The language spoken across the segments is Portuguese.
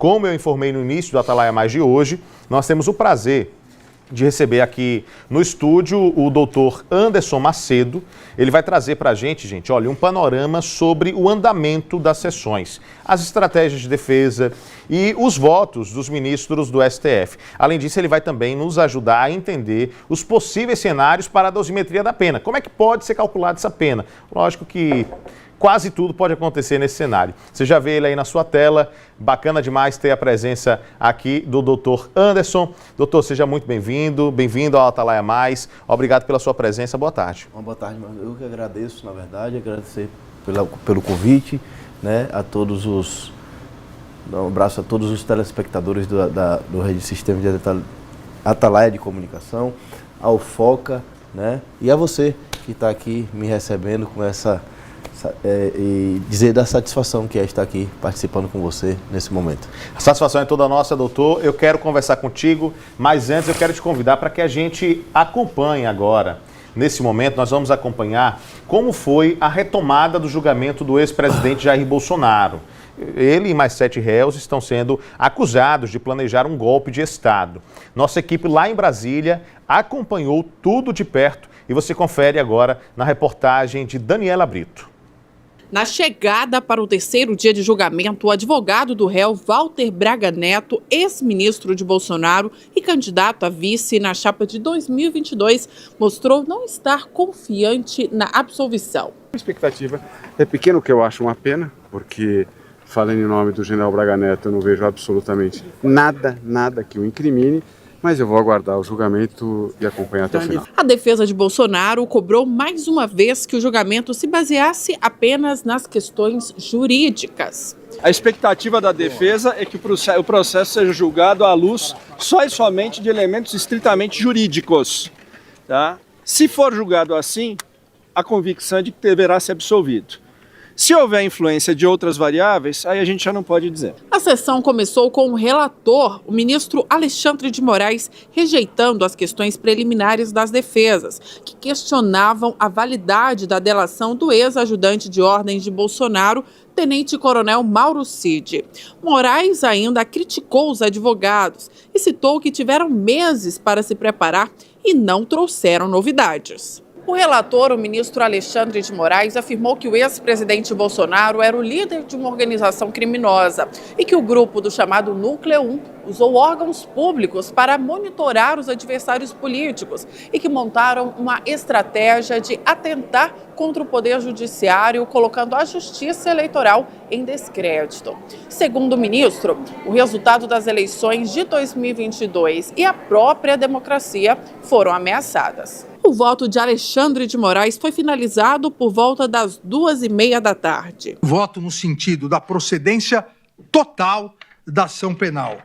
Como eu informei no início do Atalaia Mais de hoje, nós temos o prazer de receber aqui no estúdio o doutor Anderson Macedo. Ele vai trazer para a gente, olha, um panorama sobre o andamento das sessões, as estratégias de defesa e os votos dos ministros do STF. Além disso, ele vai também nos ajudar a entender os possíveis cenários para a dosimetria da pena. Como é que pode ser calculada essa pena? Lógico que quase tudo pode acontecer nesse cenário. Você já vê ele aí na sua tela. Bacana demais ter a presença aqui do doutor Anderson. Doutor, seja muito bem-vindo. Bem-vindo ao Atalaia Mais. Obrigado pela sua presença. Boa tarde. Boa tarde, mano. Eu que agradeço, na verdade, agradecer pelo convite, né, a todos os... Dar um abraço a todos os telespectadores do Rede Sistema de Atalaia de Comunicação, ao Foca, né, e a você que está aqui me recebendo com e dizer da satisfação que é estar aqui participando com você nesse momento. A satisfação é toda nossa, doutor. Eu quero conversar contigo, mas antes eu quero te convidar para que a gente acompanhe agora. Nesse momento, nós vamos acompanhar como foi a retomada do julgamento do ex-presidente Jair Bolsonaro. Ele e mais 7 réus estão sendo acusados de planejar um golpe de Estado. Nossa equipe lá em Brasília acompanhou tudo de perto e você confere agora na reportagem de Daniela Brito. Na chegada para o 3º dia de julgamento, o advogado do réu Walter Braga Neto, ex-ministro de Bolsonaro e candidato a vice na chapa de 2022, mostrou não estar confiante na absolvição. A expectativa é pequena, o que eu acho uma pena, porque falando em nome do general Braga Neto, eu não vejo absolutamente nada que o incrimine. Mas eu vou aguardar o julgamento e acompanhar até o final. A defesa de Bolsonaro cobrou mais uma vez que o julgamento se baseasse apenas nas questões jurídicas. A expectativa da defesa é que o processo seja julgado à luz só e somente de elementos estritamente jurídicos. Tá? Se for julgado assim, a convicção é de que deverá ser absolvido. Se houver influência de outras variáveis, aí a gente já não pode dizer. A sessão começou com o relator, o ministro Alexandre de Moraes, rejeitando as questões preliminares das defesas, que questionavam a validade da delação do ex-ajudante de ordens de Bolsonaro, tenente-coronel Mauro Cid. Moraes ainda criticou os advogados e citou que tiveram meses para se preparar e não trouxeram novidades. O relator, o ministro Alexandre de Moraes, afirmou que o ex-presidente Bolsonaro era o líder de uma organização criminosa e que o grupo do chamado Núcleo 1 usou órgãos públicos para monitorar os adversários políticos e que montaram uma estratégia de atentar contra o Poder Judiciário, colocando a Justiça Eleitoral em descrédito. Segundo o ministro, o resultado das eleições de 2022 e a própria democracia foram ameaçadas. O voto de Alexandre de Moraes foi finalizado por volta das 2h30 da tarde. Voto no sentido da procedência total da ação penal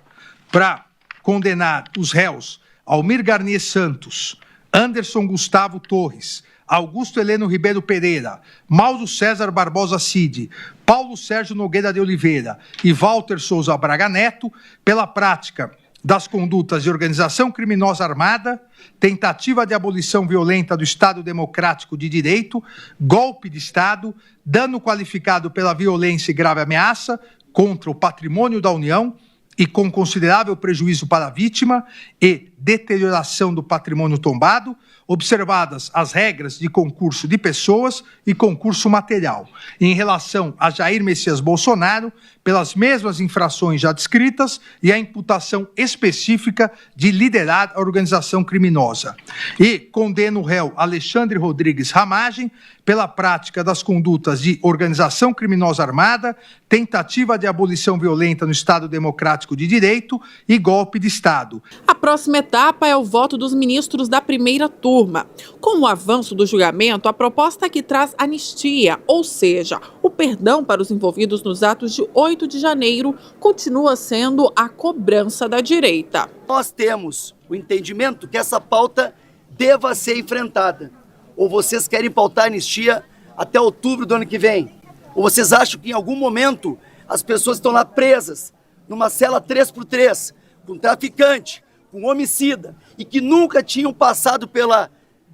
para condenar os réus Almir Garnier Santos, Anderson Gustavo Torres, Augusto Heleno Ribeiro Pereira, Mauro César Barbosa Cid, Paulo Sérgio Nogueira de Oliveira e Walter Souza Braga Neto pela prática das condutas de organização criminosa armada, tentativa de abolição violenta do Estado Democrático de Direito, golpe de Estado, dano qualificado pela violência e grave ameaça contra o patrimônio da União e com considerável prejuízo para a vítima e deterioração do patrimônio tombado, observadas as regras de concurso de pessoas e concurso material. Em relação a Jair Messias Bolsonaro, pelas mesmas infrações já descritas e a imputação específica de liderar a organização criminosa. E condena o réu Alexandre Rodrigues Ramagem pela prática das condutas de organização criminosa armada, tentativa de abolição violenta no Estado Democrático de Direito e golpe de Estado. A próxima etapa é o voto dos ministros da primeira turma. Com o avanço do julgamento, a proposta que traz anistia, ou seja, o perdão para os envolvidos nos atos de 8 de janeiro, continua sendo a cobrança da direita. Nós temos o entendimento que essa pauta deva ser enfrentada. Ou vocês querem pautar a anistia até outubro do ano que vem? Ou vocês acham que em algum momento as pessoas estão lá presas, numa cela 3x3, com traficante, com homicida, e que nunca tinham passado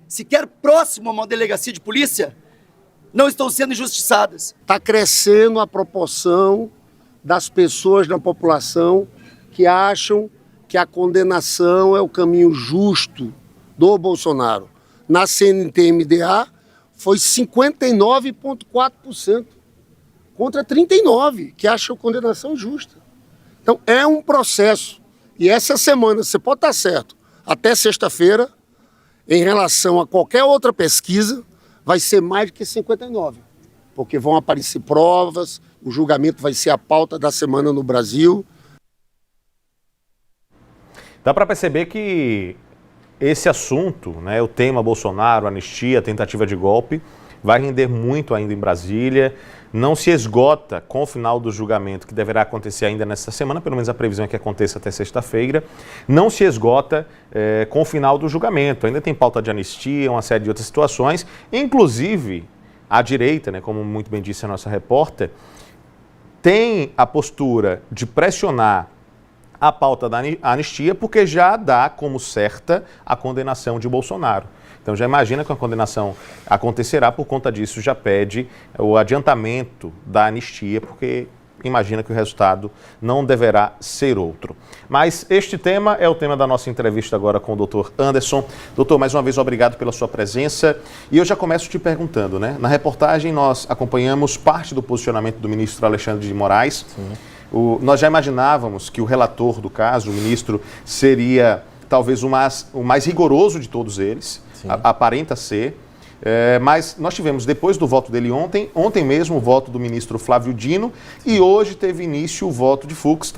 sequer próximo a uma delegacia de polícia, não estão sendo injustiçadas? Está crescendo a proporção das pessoas da população que acham que a condenação é o caminho justo do Bolsonaro. Na CNT-MDA foi 59,4% contra 39% que acham a condenação justa. Então é um processo. E essa semana, você pode estar certo, até sexta-feira, em relação a qualquer outra pesquisa, vai ser mais do que 59%. Porque vão aparecer provas, o julgamento vai ser a pauta da semana no Brasil. Dá para perceber que esse assunto, né, o tema Bolsonaro, anistia, tentativa de golpe, vai render muito ainda em Brasília. Não se esgota com o final do julgamento, que deverá acontecer ainda nesta semana, pelo menos a previsão é que aconteça até sexta-feira. Não se esgota com o final do julgamento. Ainda tem pauta de anistia, uma série de outras situações. Inclusive, a direita, né, como muito bem disse a nossa repórter, tem a postura de pressionar a pauta da anistia, porque já dá como certa a condenação de Bolsonaro. Então já imagina que a condenação acontecerá, por conta disso já pede o adiantamento da anistia, porque imagina que o resultado não deverá ser outro. Mas este tema é o tema da nossa entrevista agora com o doutor Anderson. Doutor, mais uma vez obrigado pela sua presença. E eu já começo te perguntando, né? Na reportagem nós acompanhamos parte do posicionamento do ministro Alexandre de Moraes. Sim. Nós já imaginávamos que o relator do caso, o ministro, seria talvez o mais rigoroso de todos eles, aparenta ser, mas nós tivemos, depois do voto dele ontem mesmo o voto do ministro Flávio Dino, e hoje teve início o voto de Fux,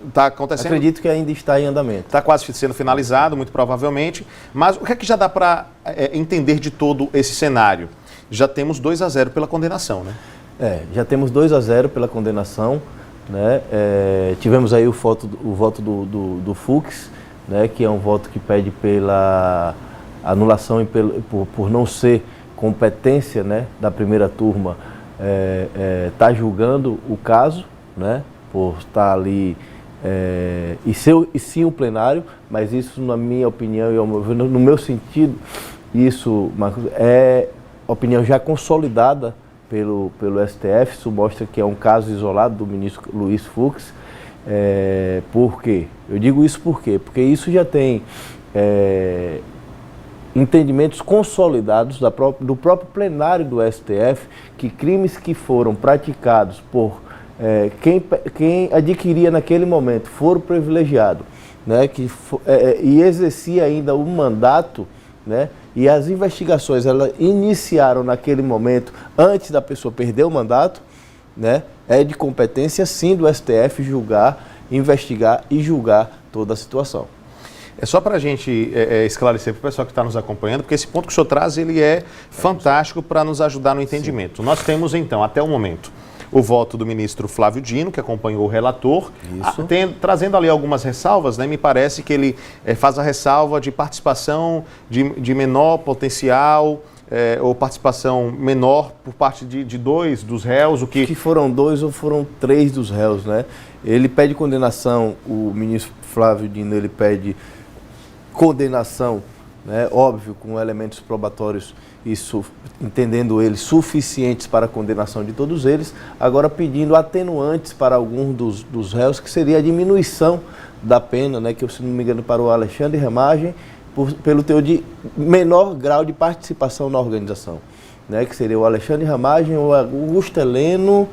está acontecendo. Acredito que ainda está em andamento. Está quase sendo finalizado, muito provavelmente, mas o que é que já dá para entender de todo esse cenário? Já temos 2-0 pela condenação, né? Já temos 2-0 pela condenação, né? Tivemos aí o voto do Fux, né? Que é um voto que pede pela anulação e por não ser competência, né, da primeira turma, tá julgando o caso, né? Por estar ali e sim o plenário, mas isso, na minha opinião e no meu sentido, isso, Marcos, é opinião já consolidada pelo STF. Isso mostra que é um caso isolado do ministro Luiz Fux. Por quê? Eu digo isso por quê? Porque isso já tem entendimentos consolidados do próprio plenário do STF, que crimes que foram praticados por quem adquiria naquele momento foro privilegiado, né, e exercia ainda o mandato, né, e as investigações elas iniciaram naquele momento, antes da pessoa perder o mandato, né, é de competência sim do STF julgar, investigar e julgar toda a situação. É só para a gente esclarecer para o pessoal que está nos acompanhando, porque esse ponto que o senhor traz, ele é fantástico para nos ajudar no entendimento. Sim. Nós temos então, até o momento, o voto do ministro Flávio Dino, que acompanhou o relator, trazendo ali algumas ressalvas, né? Me parece que ele faz a ressalva de participação de menor potencial, ou participação menor por parte de 2 dos réus, que foram 2 ou foram 3 dos réus, né? Ele pede condenação, o ministro Flávio Dino, ele pede condenação, né? Óbvio, com elementos probatórios, isso, entendendo eles, suficientes para a condenação de todos eles, agora pedindo atenuantes para alguns dos réus, que seria a diminuição da pena, né? Que, se não me engano, para o Alexandre Ramagem, pelo teor de menor grau de participação na organização, né? Que seria o Alexandre Ramagem, o Augusto Heleno,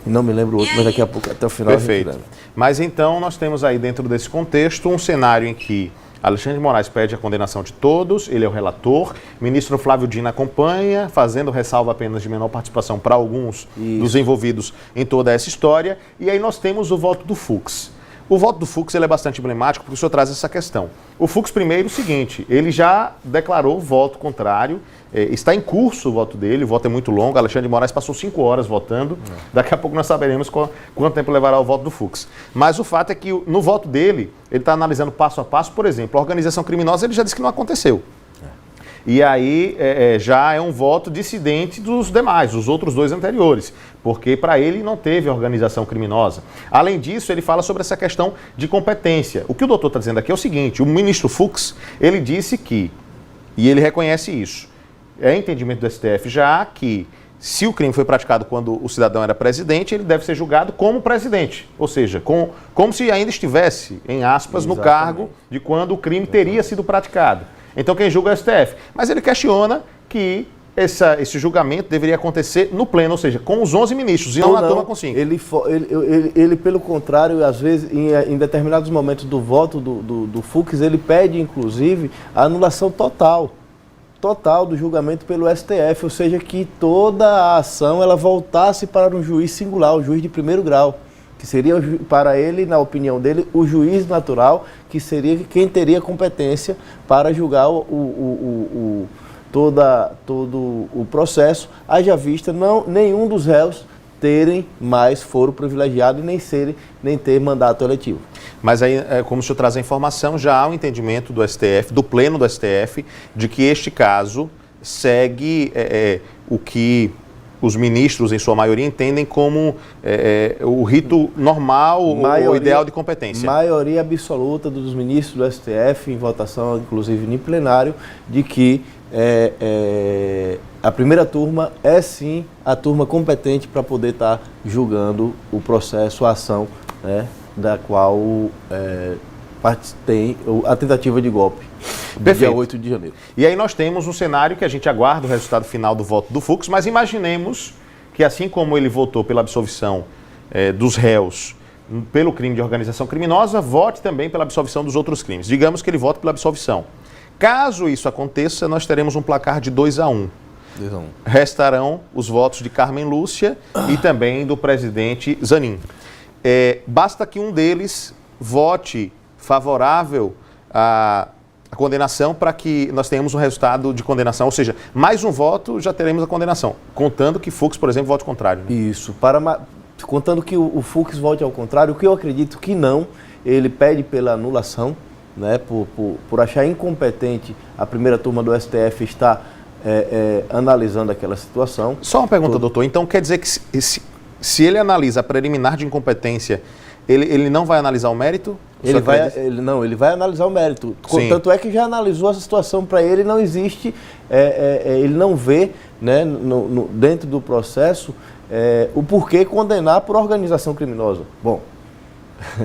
e não me lembro o outro, mas daqui a pouco, até o final. Perfeito. Mas então nós temos aí, dentro desse contexto, um cenário em que Alexandre de Moraes pede a condenação de todos, ele é o relator, o ministro Flávio Dino acompanha, fazendo ressalva apenas de menor participação para alguns dos envolvidos em toda essa história, e aí nós temos o voto do Fux. O voto do Fux ele é bastante emblemático porque o senhor traz essa questão. O Fux, primeiro, é o seguinte, ele já declarou voto contrário, está em curso o voto dele, o voto é muito longo, Alexandre de Moraes passou 5 horas votando, daqui a pouco nós saberemos quanto tempo levará o voto do Fux. Mas o fato é que no voto dele, ele está analisando passo a passo, por exemplo, a organização criminosa, ele já disse que não aconteceu. E aí já é um voto dissidente dos demais, dos outros 2 anteriores, porque para ele não teve organização criminosa. Além disso, ele fala sobre essa questão de competência. O que o doutor está dizendo aqui é o seguinte, o ministro Fux, ele disse que, e ele reconhece isso, é entendimento do STF já que se o crime foi praticado quando o cidadão era presidente, ele deve ser julgado como presidente, ou seja, como se ainda estivesse, em aspas, no cargo de quando o crime teria sido praticado. Então quem julga é o STF. Mas ele questiona que esse julgamento deveria acontecer no pleno, ou seja, com os 11 ministros, e não na turma com 5. Ele, pelo contrário, às vezes, em determinados momentos do voto do Fux, ele pede, inclusive, a anulação total do julgamento pelo STF, ou seja, que toda a ação ela voltasse para um juiz singular, o juiz de primeiro grau, que seria para ele, na opinião dele, o juiz natural, que seria quem teria competência para julgar todo o processo, haja vista nenhum dos réus terem mais foro privilegiado e nem ter mandato eletivo. Mas aí, como o senhor traz a informação, já há um entendimento do STF, do pleno do STF, de que este caso segue o que os ministros, em sua maioria, entendem como o rito normal, o ideal de competência. Maioria absoluta dos ministros do STF, em votação, inclusive em plenário, de que a primeira turma é sim a turma competente para poder estar julgando o processo, a ação, né, da qual tem a tentativa de golpe do dia 8 de janeiro. E aí nós temos um cenário que a gente aguarda o resultado final do voto do Fux, mas imaginemos que assim como ele votou pela absolvição dos réus pelo crime de organização criminosa, vote também pela absolvição dos outros crimes. Digamos que ele vote pela absolvição. Caso isso aconteça, nós teremos um placar de 2-1. Restarão os votos de Carmen Lúcia e também do presidente Zanin. Basta que um deles vote favorável à condenação para que nós tenhamos um resultado de condenação, ou seja, mais um voto já teremos a condenação, contando que Fux, por exemplo, vote contrário. Né? Isso, contando que o Fux vote ao contrário, o que eu acredito que não, ele pede pela anulação, né, por achar incompetente a primeira turma do STF estar analisando aquela situação. Só uma pergunta, doutor. Então quer dizer que se ele analisa a preliminar de incompetência, ele não vai analisar o mérito? Ele vai analisar o mérito. Sim. Tanto é que já analisou a situação, para ele não existe, ele não vê, né, dentro do processo o porquê condenar por organização criminosa. Bom,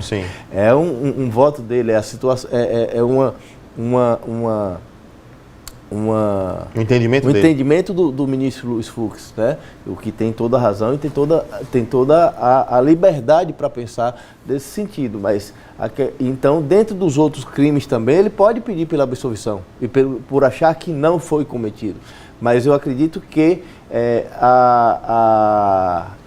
sim. É um voto dele, a situação, O entendimento dele. Entendimento do ministro Luiz Fux, né? O que tem toda a razão e tem toda a liberdade para pensar nesse sentido. Mas, então, dentro dos outros crimes também, ele pode pedir pela absolvição e por achar que não foi cometido. Mas eu acredito que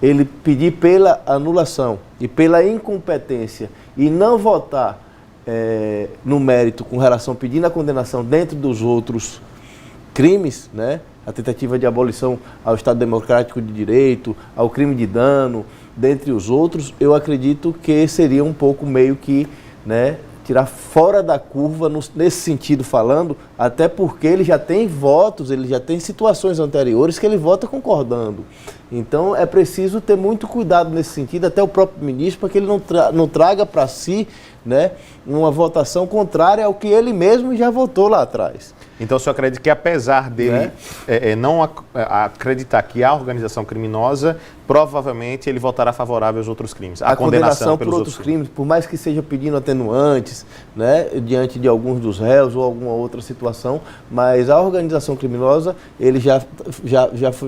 ele pedir pela anulação e pela incompetência e não votar no mérito com relação pedindo a condenação dentro dos outros crimes, né? A tentativa de abolição ao Estado Democrático de Direito, ao crime de dano, dentre os outros, eu acredito que seria um pouco meio que, né, tirar fora da curva nesse sentido falando, até porque ele já tem votos, ele já tem situações anteriores que ele vota concordando. Então é preciso ter muito cuidado nesse sentido, até o próprio ministro, para que ele não traga para si, né, uma votação contrária ao que ele mesmo já votou lá atrás. Então o senhor acredita que apesar dele não acreditar que há organização criminosa, provavelmente ele votará favorável aos outros crimes. A condenação por outros crimes, por mais que seja pedindo atenuantes, né, diante de alguns dos réus ou alguma outra situação, mas a organização criminosa, ele já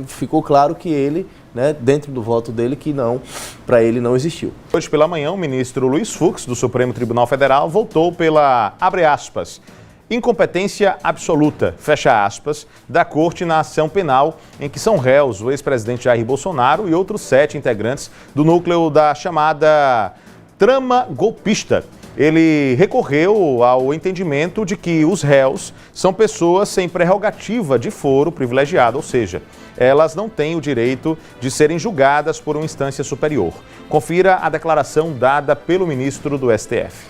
ficou claro que ele, né, dentro do voto dele, que não, para ele não existiu. Hoje pela manhã, o ministro Luiz Fux, do Supremo Tribunal Federal, voltou pela, abre aspas, incompetência absoluta, fecha aspas, da Corte na ação penal em que são réus o ex-presidente Jair Bolsonaro e outros 7 integrantes do núcleo da chamada trama golpista. Ele recorreu ao entendimento de que os réus são pessoas sem prerrogativa de foro privilegiado, ou seja, elas não têm o direito de serem julgadas por uma instância superior. Confira a declaração dada pelo ministro do STF.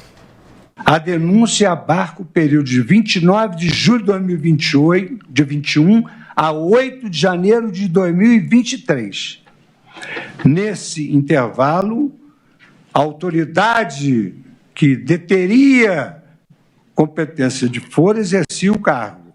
A denúncia abarca o período de 29 de julho de 2021 a 8 de janeiro de 2023. Nesse intervalo, a autoridade que deteria competência de foro exercia o cargo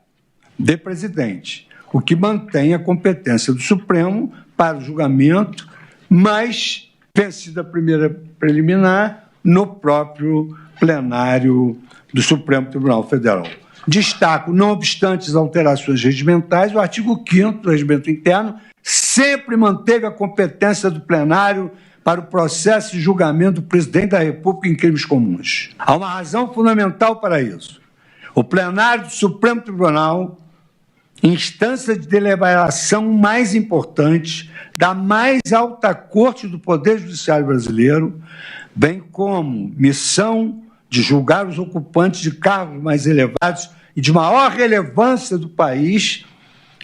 de presidente, o que mantém a competência do Supremo para o julgamento, mas vencida a primeira preliminar no próprio plenário do Supremo Tribunal Federal. Destaco, não obstante as alterações regimentais, o artigo 5º do Regimento Interno sempre manteve a competência do plenário para o processo de julgamento do presidente da República em crimes comuns. Há uma razão fundamental para isso. O plenário do Supremo Tribunal, instância de deliberação mais importante da mais alta corte do Poder Judiciário brasileiro, bem como missão de julgar os ocupantes de cargos mais elevados e de maior relevância do país,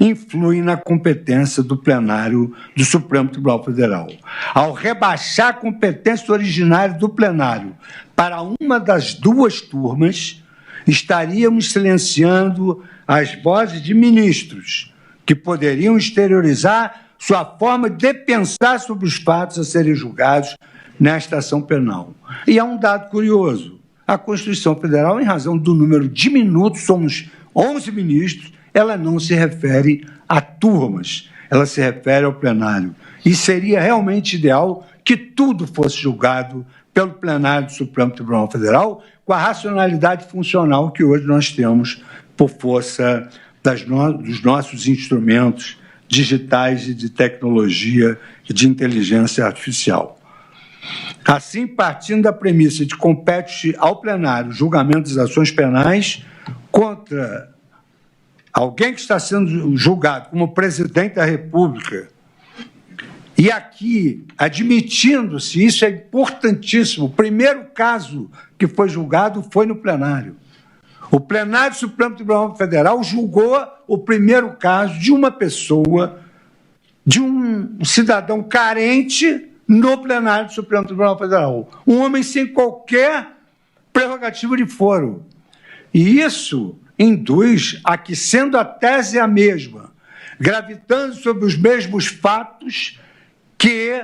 influi na competência do plenário do Supremo Tribunal Federal. Ao rebaixar a competência originária do plenário para uma das duas turmas, estaríamos silenciando as vozes de ministros que poderiam exteriorizar sua forma de pensar sobre os fatos a serem julgados nesta ação penal. E há um dado curioso. A Constituição Federal, em razão do número diminuto, somos 11 ministros, ela não se refere a turmas, ela se refere ao plenário. E seria realmente ideal que tudo fosse julgado pelo plenário do Supremo Tribunal Federal, com a racionalidade funcional que hoje nós temos por força dos nossos instrumentos digitais e de tecnologia e de inteligência artificial. Assim, partindo da premissa de compete ao plenário o julgamento das ações penais contra alguém que está sendo julgado como presidente da República, e aqui, admitindo-se, isso é importantíssimo, o primeiro caso que foi julgado foi no plenário. O plenário do Supremo Tribunal Federal julgou o primeiro caso de uma pessoa, de um cidadão carente no plenário do Supremo Tribunal Federal. Um homem sem qualquer prerrogativa de foro. E isso induz a que, sendo a tese a mesma, gravitando sobre os mesmos fatos, que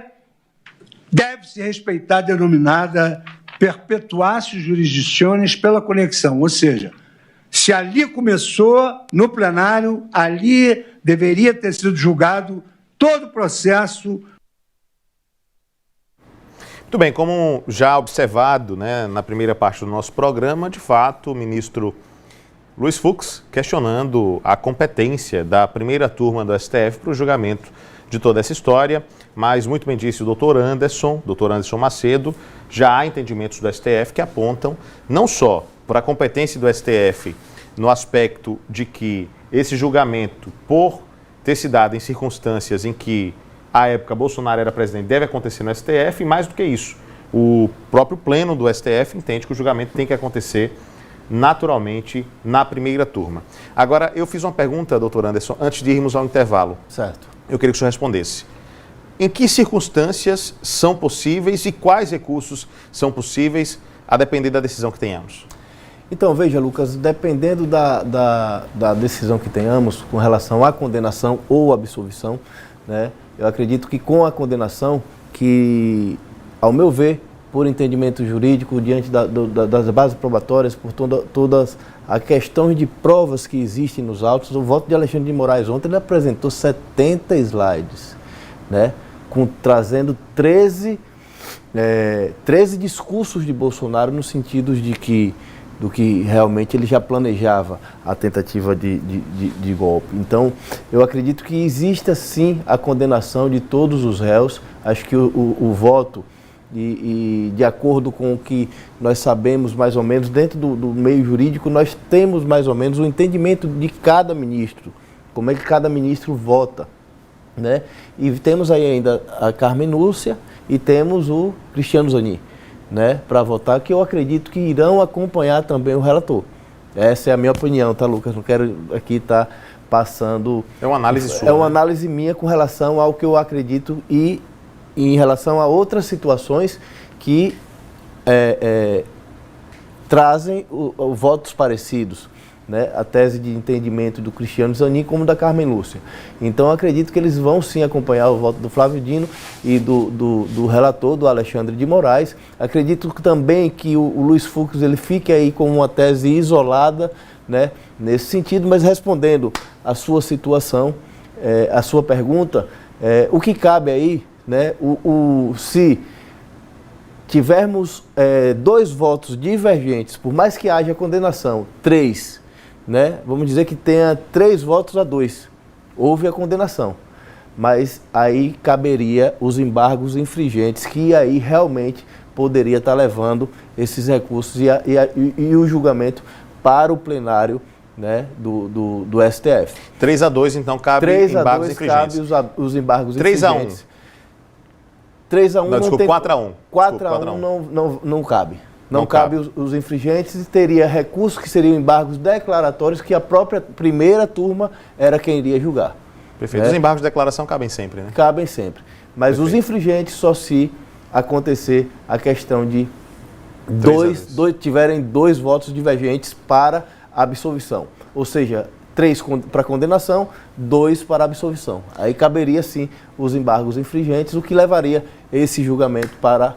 deve-se respeitar a denominada perpetuatio jurisdictionis pela conexão, ou seja, se ali começou, no plenário, ali deveria ter sido julgado todo o processo. Muito bem, como já observado, né, na primeira parte do nosso programa, de fato, o ministro Luiz Fux questionando a competência da primeira turma do STF para o julgamento de toda essa história, mas muito bem disse o doutor Anderson Macedo, já há entendimentos do STF que apontam não só para a competência do STF no aspecto de que esse julgamento, por ter se dado em circunstâncias em que à época Bolsonaro era presidente, deve acontecer no STF, e mais do que isso, o próprio pleno do STF entende que o julgamento tem que acontecer naturalmente na primeira turma. Agora, eu fiz uma pergunta, doutor Anderson, antes de irmos ao intervalo. Certo. Eu queria que o senhor respondesse. Em que circunstâncias são possíveis e quais recursos são possíveis, a depender da decisão que tenhamos? Então, veja, Lucas, dependendo da decisão que tenhamos com relação à condenação ou absolvição, né, eu acredito que com a condenação, que, ao meu ver, por entendimento jurídico, diante das bases probatórias, por todas a questão de provas que existem nos autos, o voto de Alexandre de Moraes ontem ele apresentou 70 slides, né, trazendo 13 discursos de Bolsonaro no sentido do que realmente ele já planejava a tentativa de golpe. Então, eu acredito que exista sim a condenação de todos os réus. Acho que o voto, e de acordo com o que nós sabemos mais ou menos, dentro do meio jurídico, nós temos mais ou menos o entendimento de cada ministro, como é que cada ministro vota, né? E temos aí ainda a Carmen Lúcia e temos o Cristiano Zanin, né, para votar, que eu acredito que irão acompanhar também o relator. Essa é a minha opinião, tá, Lucas? Não quero aqui estar passando... É uma análise sua. É uma análise minha com relação ao que eu acredito e em relação a outras situações que trazem votos parecidos, né? A tese de entendimento do Cristiano Zanin como da Carmen Lúcia. Então, eu acredito que eles vão sim acompanhar o voto do Flávio Dino e do relator, do Alexandre de Moraes. Acredito também que o Luiz Fux ele fique aí com uma tese isolada, né, nesse sentido, mas respondendo a sua situação, a sua pergunta, O que cabe aí, né, se tivermos 2 votos divergentes, por mais que haja condenação, 3, né, vamos dizer que tenha 3 votos a 2, houve a condenação. Mas aí caberia os embargos infringentes, que aí realmente poderia estar levando esses recursos e o julgamento para o plenário, né, do STF. 3-2, então, cabe 3 a embargos 2 infringentes. cabe os embargos 3-1. 3-1 Não, desculpa, 4-1. 4-1 não cabe. Não Não cabe cabe. os infringentes, e teria recursos que seriam embargos declaratórios, que a própria primeira turma era quem iria julgar. Perfeito. Né? Os embargos de declaração cabem sempre, né? Cabem sempre. Mas Perfeito. os infringentes só se acontecer a questão de tiverem 2 votos divergentes para absolvição. Ou seja, 3 para condenação, 2 para absolvição. Aí caberia sim os embargos infringentes, o que levaria esse julgamento para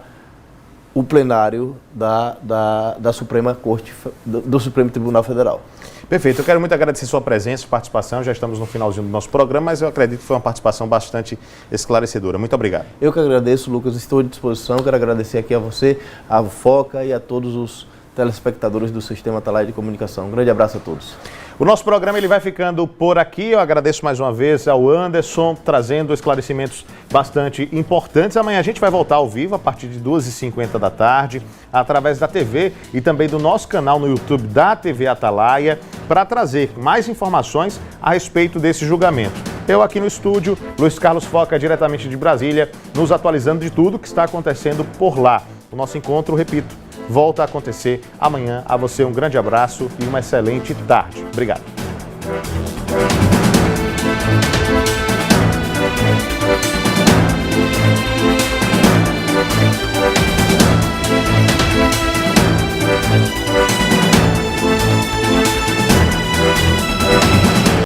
o plenário da Suprema Corte, do Supremo Tribunal Federal. Perfeito. Eu quero muito agradecer sua presença e participação. Já estamos no finalzinho do nosso programa, mas eu acredito que foi uma participação bastante esclarecedora. Muito obrigado. Eu que agradeço, Lucas. Estou à disposição. Quero agradecer aqui a você, a Foca e a todos os telespectadores do Sistema Atalaia de Comunicação. Um grande abraço a todos. O nosso programa ele vai ficando por aqui. Eu agradeço mais uma vez ao Anderson, trazendo esclarecimentos bastante importantes. Amanhã a gente vai voltar ao vivo a partir de 2h50 da tarde, através da TV e também do nosso canal no YouTube da TV Atalaia, para trazer mais informações a respeito desse julgamento. Eu aqui no estúdio, Luiz Carlos Foca, diretamente de Brasília, nos atualizando de tudo que está acontecendo por lá. O nosso encontro, repito, volta a acontecer amanhã. A você um grande abraço e uma excelente tarde. Obrigado.